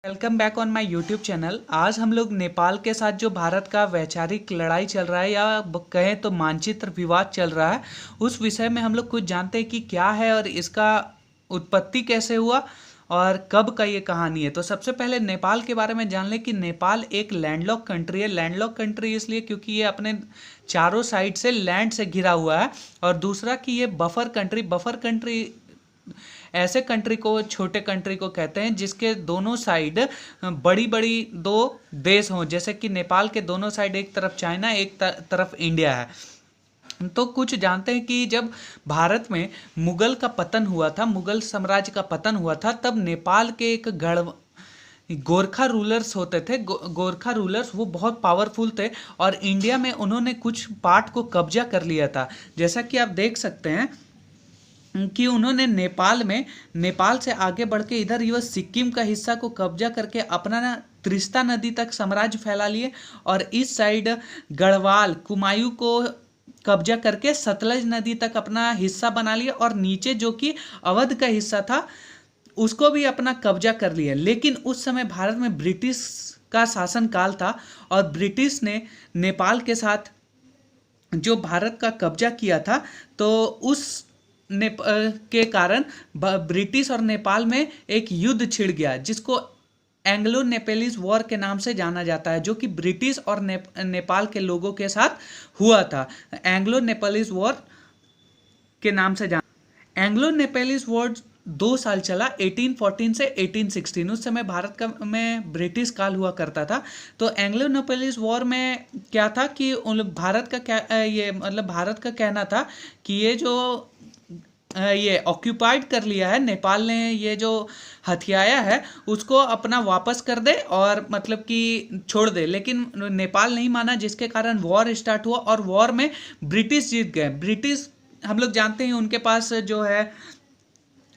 Welcome back on my YouTube channel. आज हम लोग नेपाल के साथ जो भारत का वैचारिक लड़ाई चल रहा है या कहें तो मानचित्र विवाद चल रहा है, उस विषय में हम लोग कुछ जानते हैं कि क्या है और इसका उत्पत्ति कैसे हुआ और कब का ये कहानी है। तो सबसे पहले नेपाल के बारे में जान लें कि नेपाल एक लैंडलॉक कंट्री है। लैंडलॉक कंट्री इसलिए क्योंकि ये अपने चारों साइड से लैंड से घिरा हुआ है, और दूसरा कि ये बफर कंट्री ऐसे कंट्री को, छोटे कंट्री को कहते हैं जिसके दोनों साइड बड़ी बड़ी दो देश हों, जैसे कि नेपाल के दोनों साइड एक तरफ चाइना, एक तरफ इंडिया है। तो कुछ जानते हैं कि जब भारत में मुगल का पतन हुआ था, मुगल साम्राज्य का पतन हुआ था, तब नेपाल के एक गोरखा रूलर्स होते थे। गोरखा रूलर्स वो बहुत पावरफुल थे और इंडिया में उन्होंने कुछ पार्ट को कब्जा कर लिया था। जैसा कि आप देख सकते हैं कि उन्होंने नेपाल से आगे बढ़ के इधर ये सिक्किम का हिस्सा को कब्जा करके अपना त्रिस्ता नदी तक साम्राज्य फैला लिए, और इस साइड गढ़वाल कुमायूं को कब्जा करके सतलज नदी तक अपना हिस्सा बना लिया, और नीचे जो कि अवध का हिस्सा था उसको भी अपना कब्जा कर लिया। लेकिन उस समय भारत में ब्रिटिश का शासन काल था और ब्रिटिश ने नेपाल के साथ जो भारत का कब्जा किया था, तो उस के कारण ब्रिटिश और नेपाल में एक युद्ध छिड़ गया जिसको एंग्लो नेपालीज वॉर के नाम से जाना जाता है, जो कि ब्रिटिश और नेपाल के लोगों के साथ हुआ था। एंग्लो नेपालीज वॉर के नाम से एंग्लो नेपालीज वॉर 2 साल चला, 1814 से 1816। उस समय भारत का में ब्रिटिश काल हुआ करता था। तो एंग्लो नेपालीज वॉर में क्या था कि भारत का कहना था कि ये ऑक्यूपाइड कर लिया है, नेपाल ने ये जो हथियाया है उसको अपना वापस कर दे और मतलब कि छोड़ दे। लेकिन नेपाल नहीं माना, जिसके कारण वॉर स्टार्ट हुआ और वॉर में ब्रिटिश जीत गए। ब्रिटिश हम लोग जानते हैं उनके पास जो है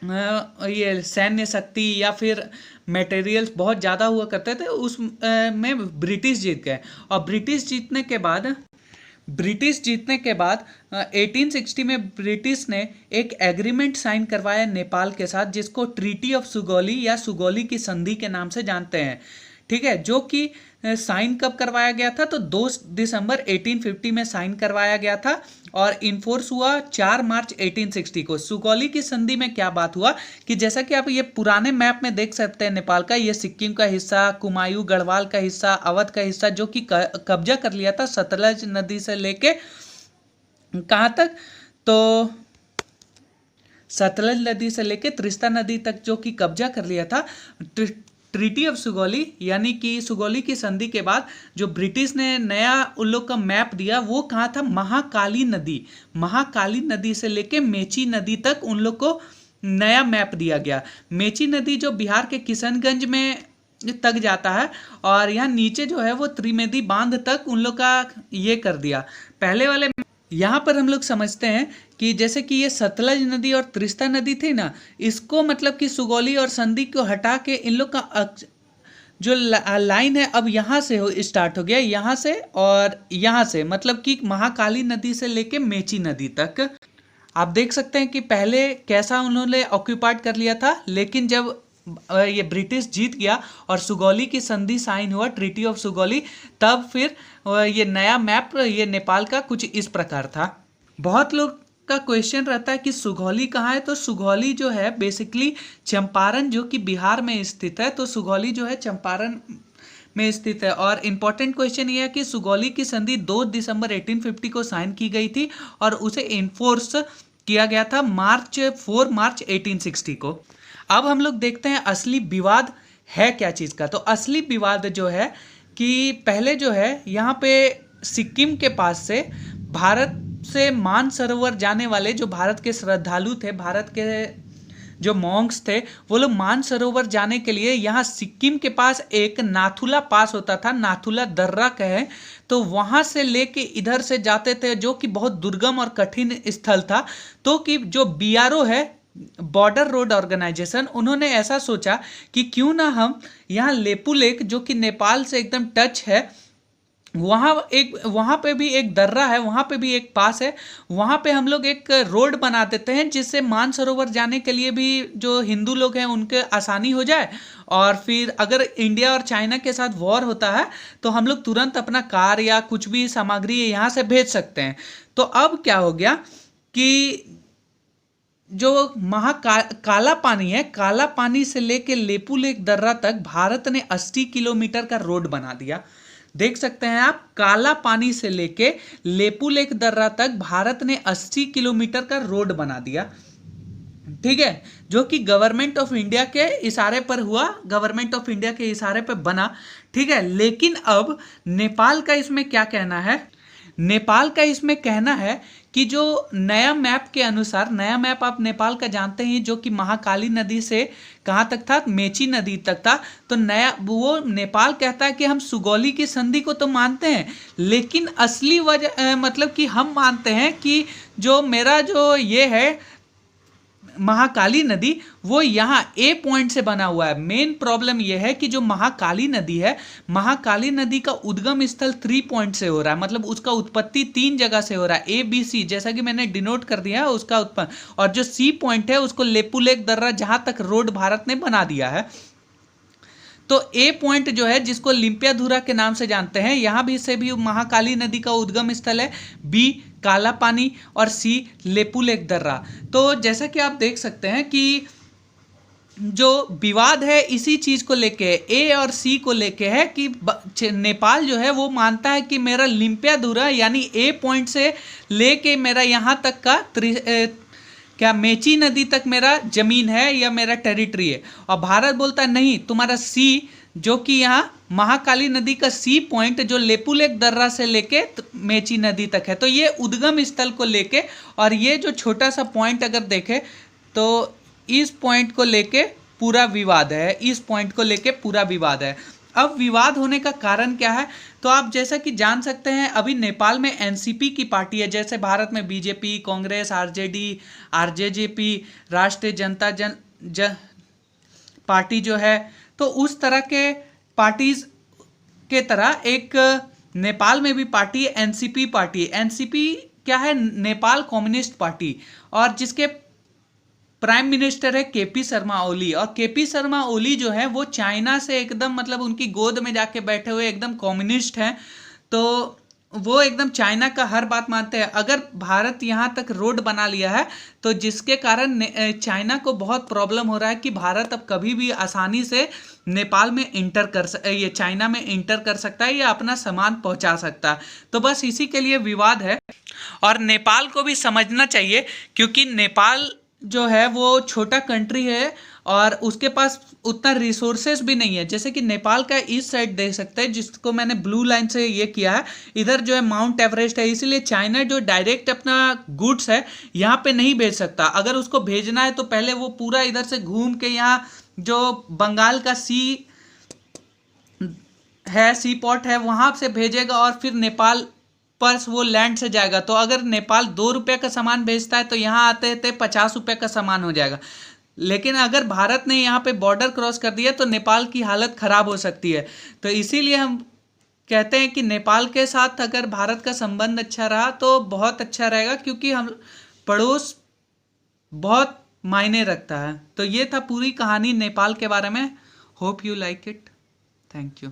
ये सैन्य शक्ति या फिर मटेरियल्स बहुत ज़्यादा हुआ करते थे, उस में ब्रिटिश जीत गए। और ब्रिटिश जीतने के बाद 1860 में ब्रिटिश ने एक एग्रीमेंट साइन करवाया नेपाल के साथ, जिसको ट्रीटी ऑफ सुगौली या सुगौली की संधि के नाम से जानते हैं। ठीक है, जो कि साइन कब करवाया गया था, तो 2 दिसंबर 1850 में साइन करवाया गया था और इन्फोर्स हुआ 4 मार्च 1860 को। सुगौली की संधि में क्या बात हुआ कि जैसा कि आप ये पुराने मैप में देख सकते हैं नेपाल का, ये सिक्किम का हिस्सा, कुमायूं गढ़वाल का हिस्सा, अवध का हिस्सा जो कि कब्जा कर लिया था सतलज नदी से लेके कहाँ तक, तो सतलज नदी से लेके त्रिस्ता नदी तक जो कि कब्जा कर लिया था। ट्रीटी ऑफ सुगौली यानी कि सुगौली की संधि के बाद जो ब्रिटिश ने नया उन लोग का मैप दिया, वो कहाँ था, महाकाली नदी से लेके मेची नदी तक उन लोग को नया मैप दिया गया। मेची नदी जो बिहार के किशनगंज में तक जाता है, और यहाँ नीचे जो है वो त्रिवेदी बांध तक उन लोग का ये कर दिया। पहले वाले यहाँ पर हम लोग समझते हैं कि जैसे कि ये सतलज नदी और त्रिस्ता नदी थी ना, इसको मतलब कि सुगौली और संधि को हटा के इन लोग का जो लाइन है अब यहाँ से स्टार्ट हो गया, यहाँ से और यहाँ से, मतलब कि महाकाली नदी से लेके मेची नदी तक। आप देख सकते हैं कि पहले कैसा उन्होंने ऑक्यूपाइड कर लिया था, लेकिन जब ये ब्रिटिश जीत गया और सुगौली की संधि साइन हुआ, ट्रीटी ऑफ सुगौली, तब फिर ये नया मैप ये नेपाल का कुछ इस प्रकार था। बहुत लोग का क्वेश्चन रहता है कि सुगौली कहाँ है, तो सुगौली जो है बेसिकली चंपारण जो कि बिहार में स्थित है, तो सुगौली जो है चंपारण में स्थित है। और इम्पॉर्टेंट क्वेश्चन ये है कि सुगौली की संधि 2 दिसंबर 1850 को साइन की गई थी और उसे इन्फोर्स किया गया था 4 मार्च 1860 को। अब हम लोग देखते हैं असली विवाद है क्या चीज़ का। तो असली विवाद जो है कि पहले जो है यहाँ पे सिक्किम के पास से भारत से मानसरोवर जाने वाले जो भारत के श्रद्धालु थे, भारत के जो मॉन्क्स थे, वो लोग मानसरोवर जाने के लिए यहाँ सिक्किम के पास एक नाथुला पास होता था, नाथुला दर्रा कहे, तो वहाँ से लेके इधर से जाते थे, जो कि बहुत दुर्गम और कठिन स्थल था। तो कि जो BRO है, बॉर्डर रोड ऑर्गेनाइजेशन, उन्होंने ऐसा सोचा कि क्यों ना हम यहाँ लेपू लेक जो कि नेपाल से एकदम टच है, वहाँ पे भी एक दर्रा है, वहाँ पे भी एक पास है, वहाँ पे हम लोग एक रोड बना देते हैं जिससे मानसरोवर जाने के लिए भी जो हिंदू लोग हैं उनके आसानी हो जाए। और फिर अगर इंडिया और चाइना के साथ वॉर होता है तो हम लोग तुरंत अपना कार या कुछ भी सामग्री यहाँ से भेज सकते हैं। तो अब क्या हो गया कि जो काला पानी है, काला पानी से लेके लेपू लेक दर्रा तक भारत ने 80 किलोमीटर का रोड बना दिया। देख सकते हैं आप, काला पानी से लेके लेपू लेक दर्रा तक भारत ने 80 किलोमीटर का रोड बना दिया। ठीक है, जो कि गवर्नमेंट ऑफ इंडिया के इशारे पर हुआ, गवर्नमेंट ऑफ इंडिया के इशारे पर बना। ठीक है, लेकिन अब नेपाल का इसमें क्या कहना है? नेपाल का इसमें कहना है कि जो नया मैप के अनुसार, नया मैप आप नेपाल का जानते हैं जो कि महाकाली नदी से कहाँ तक था, मेची नदी तक था। तो नया वो नेपाल कहता है कि हम सुगौली की संधि को तो मानते हैं, लेकिन असली वजह मतलब कि हम मानते हैं कि जो मेरा जो ये है महाकाली नदी, वो यहाँ ए पॉइंट से बना हुआ है। मेन प्रॉब्लम यह है कि जो महाकाली नदी है, महाकाली नदी का उद्गम स्थल 3 पॉइंट से हो रहा है, मतलब उसका उत्पत्ति 3 जगह से हो रहा है, ए बी सी, जैसा कि मैंने डिनोट कर दिया है उसका उत्पन्न। और जो सी पॉइंट है उसको लेपू लेक दर्रा जहां तक रोड भारत ने बना दिया है। तो ए पॉइंट जो है जिसको लिम्पियाधुरा के नाम से जानते हैं, यहाँ भी से भी महाकाली नदी का उद्गम स्थल है। बी काला पानी और सी लेपू लेक दर्रा। तो जैसा कि आप देख सकते हैं कि जो विवाद है इसी चीज को लेके, ए और सी को लेके है कि नेपाल जो है वो मानता है कि मेरा लिम्पियाधुरा यानी ए पॉइंट से लेके मेरा यहाँ तक का क्या मेची नदी तक मेरा जमीन है या मेरा टेरिटरी है। और भारत बोलता है नहीं, तुम्हारा सी जो कि यहाँ महाकाली नदी का सी पॉइंट जो लेपू लेक दर्रा से लेके मेची नदी तक है। तो ये उद्गम स्थल को लेके, और ये जो छोटा सा पॉइंट अगर देखें तो इस पॉइंट को लेके पूरा विवाद है, इस पॉइंट को लेके पूरा विवाद है। अब विवाद होने का कारण क्या है? तो आप जैसा कि जान सकते हैं अभी नेपाल में एनसीपी की पार्टी है, जैसे भारत में बीजेपी, कांग्रेस, आरजेडी, आरजेजेपी, राष्ट्रीय जनता पार्टी जो है, तो उस तरह के पार्टीज के तरह एक नेपाल में भी पार्टी है, एनसीपी पार्टी। एनसीपी क्या है? नेपाल कम्युनिस्ट पार्टी, और जिसके प्राइम मिनिस्टर है केपी शर्मा ओली। और केपी शर्मा ओली जो है वो चाइना से एकदम, मतलब उनकी गोद में जाके बैठे हुए एकदम कम्युनिस्ट हैं। तो वो एकदम चाइना का हर बात मानते हैं। अगर भारत यहाँ तक रोड बना लिया है तो जिसके कारण चाइना को बहुत प्रॉब्लम हो रहा है कि भारत अब कभी भी आसानी से नेपाल में ये चाइना में इंटर कर सकता है या अपना सामान पहुँचा सकता है। तो बस इसी के लिए विवाद है, और नेपाल को भी समझना चाहिए, क्योंकि नेपाल जो है वो छोटा कंट्री है और उसके पास उतना रिसोर्सेज भी नहीं है। जैसे कि नेपाल का इस साइड देख सकते हैं, जिसको मैंने ब्लू लाइन से ये किया है, इधर जो है माउंट एवरेस्ट है, इसीलिए चाइना जो डायरेक्ट अपना गुड्स है यहाँ पे नहीं भेज सकता। अगर उसको भेजना है तो पहले वो पूरा इधर से घूम के यहाँ जो बंगाल का सी पॉट है वहाँ से भेजेगा, और फिर नेपाल पर वो लैंड से जाएगा। तो अगर नेपाल 2 रुपये का सामान भेजता है तो यहाँ आते थे 50 रुपये का सामान हो जाएगा। लेकिन अगर भारत ने यहाँ पे बॉर्डर क्रॉस कर दिया तो नेपाल की हालत ख़राब हो सकती है। तो इसीलिए हम कहते हैं कि नेपाल के साथ अगर भारत का संबंध अच्छा रहा तो बहुत अच्छा रहेगा, क्योंकि हम पड़ोस बहुत मायने रखता है। तो ये था पूरी कहानी नेपाल के बारे में। Hope you like it. Thank you.